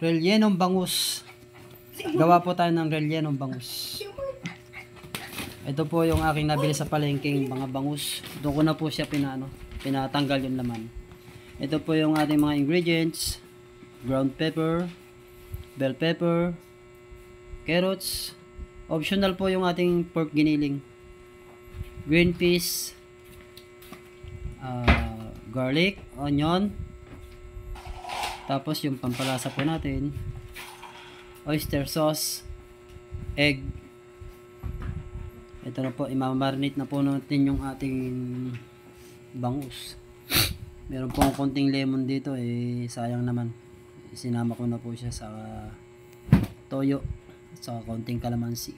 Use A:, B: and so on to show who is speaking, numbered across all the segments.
A: rellenong bangus. Gawa po tayo ng rellenong bangus. Ito po yung aking nabili sa palengking mga bangus. Doon ko na po siya pinatanggal yung laman. Ito po yung ating mga ingredients. Ground pepper, bell pepper, carrots. Optional po yung ating pork giniling. Green peas, garlic, onion. Tapos yung pampalasa po natin, oyster sauce, egg. Ito na po, imamarinate na po natin yung ating bangus. Meron po konting lemon dito, sayang naman. Sinama ko na po siya sa toyo at saka konting kalamansi.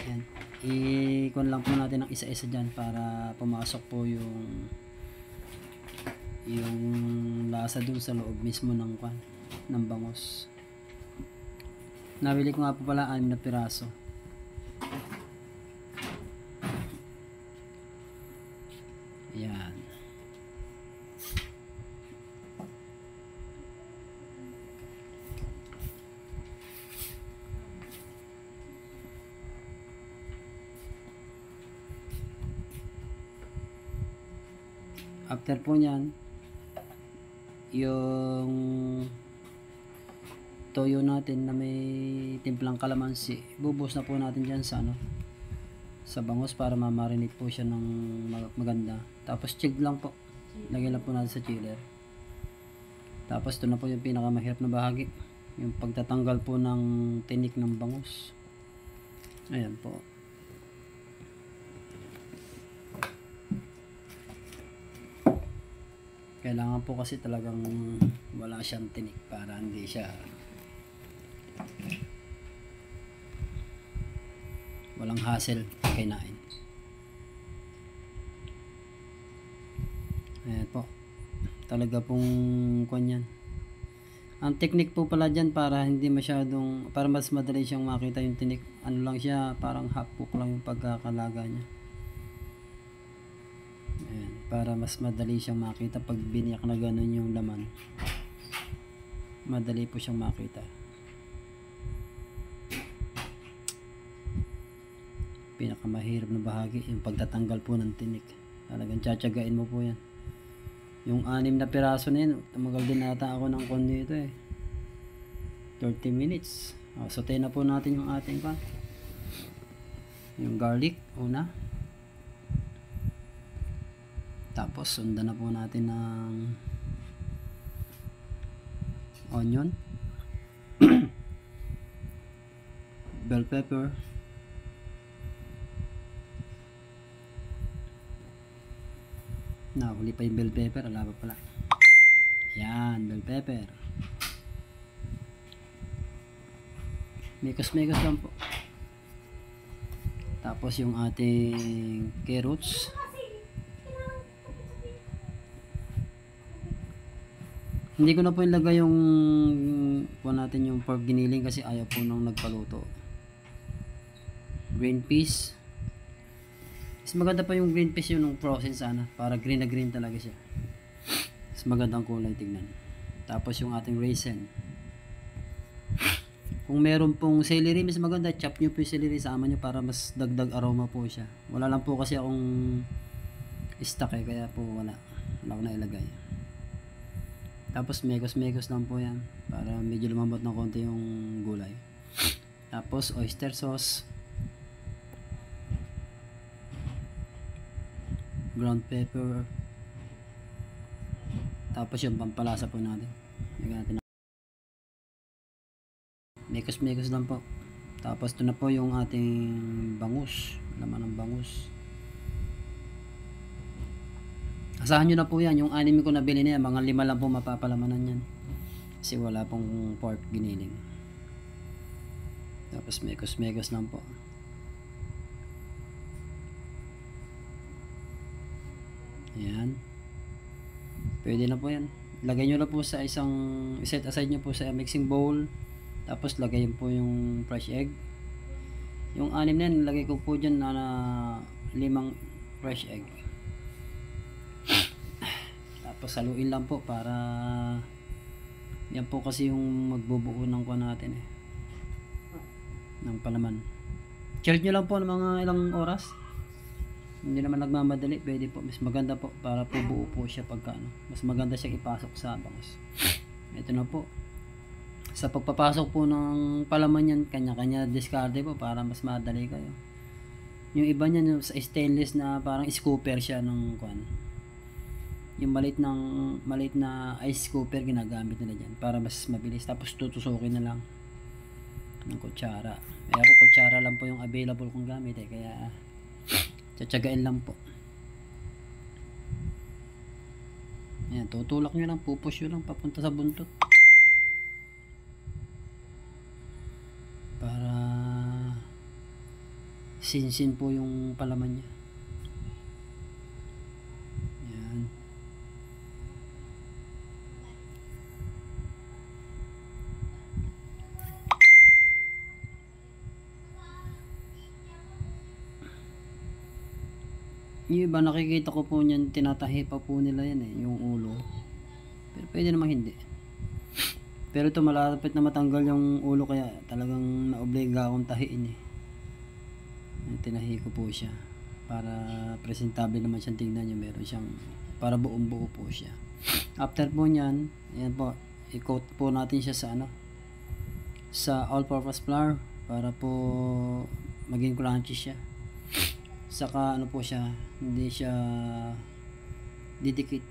A: Ayan. I-kun lang po natin ng isa-isa dyan para pumasok po yung lasa dun sa loob mismo ng bangus. Nabili ko nga po pala 6 na piraso. Ayan. After po nyan, yung toyo natin na may timplang kalamansi, bubuhos na po natin dyan sa sa bangus para ma-marinate po siya ng maganda. Tapos chig lang po, lagyan lang po natin sa chiller. Tapos ito na po yung pinakamahirap na bahagi, yung pagtatanggal po ng tinik ng bangus. Ayan po. Kailangan po kasi talagang wala siyang tinik para hindi siya walang hassle kinain. Ayan po. Talaga pong kanyan. Ang technique po pala dyan para hindi masyadong, para mas madali siyang makita yung tinik. Ano lang siya, parang half cook lang yung pagkakalaga niya. Ayan, para mas madali siyang makita pag biniyak na ganun yung laman. Madali po siyang makita. Pinakamahirap na bahagi yung pagtatanggal po ng tinik. Talagang tsatsagain mo po yan. Yung 6 na piraso na yun, tumagal din nata ako ng kon dito 30 minutes. Sautein na po natin yung ating yung garlic una. Tapos sundan na po natin ng onion, bell pepper, huli pa yung bell pepper, ala pa pala. Yan, bell pepper. Mekos-mekos lang po. Tapos yung ating carrots. Hindi ko na po ilagay yung natin yung pork giniling kasi ayaw po nung nagpaluto. Green peas. Mas maganda pa yung green peas yung frozen sana. Para green na green talaga siya. Mas magandang kulay tignan. Tapos yung ating raisin. Kung meron pong celery, mas maganda. Chop nyo po yung celery, sama nyo para mas dagdag aroma po siya. Wala lang po kasi akong stock kaya po wala ko na ilagay. Tapos mekos-mekos lang po yan para medyo lumambot ng konti yung gulay. Tapos oyster sauce, ground pepper, tapos yung pampalasa po natin. Mekos-mekos lang po. Tapos ito na po yung ating bangus, laman ng bangus. Asahan nyo na po yan, yung 6 ko nabili na yan, mga 5 lang po mapapalamanan yan. Kasi wala pong pork giniling. Tapos mekos-mekos lang po. Ayan. Pwede na po yan. Lagay nyo na po sa set aside nyo po sa mixing bowl. Tapos lagay po yung fresh egg. Yung 6 na yan, lagay ko po dyan na 5 fresh egg. Tapos saluin lang po para yan po kasi yung magbubuo ng kuha natin ng palaman. Charge nyo lang po ng mga ilang oras. Hindi naman nagmamadali, pwede po. Mas maganda po para po buo po siya pagka mas maganda siya ipasok sa bangus. Ito na po. Sa pagpapasok po ng palaman yan, kanya-kanya discarte po para mas madali kayo. Yung iba niyan sa stainless na parang scooper siya ng kuan. Yung maliit na ice scooper ginagamit nila diyan para mas mabilis, tapos tutusukin na lang ng kutsara. Kaya ako kutsara lang po yung available kong gamit kaya tsatsagain lang po. Ayan, tutulak nyo lang, pupush nyo lang papunta sa buntot para sinsin po yung palaman niya. Ayan. Yung iba nakikita ko po niyan, tinatahi pa po nila yan yung ulo. Pero pwede naman hindi. Pero ito malapit na matanggal yung ulo kaya talagang naobliga akong tahiin Tinahi ko po siya para presentable naman siyang tingnan niyo, meron siyang para buong buo po siya. After po niyan, ayan po, i-coat po natin siya sa sa all-purpose flour para po maging crunchy siya. Saka po siya, hindi siya didikit.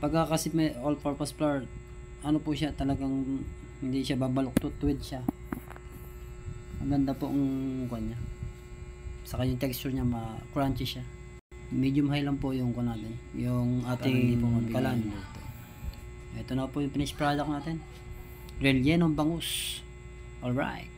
A: Pagka kasi may all-purpose flour, po siya talagang hindi siya babaluktot, tuwid siya. Maganda po ang kanya. Saka yung texture niya crunchy siya. Medium high lang po yung natin, yung ating kalan. Ito na po yung finished product natin. Rellenong bangus. Alright.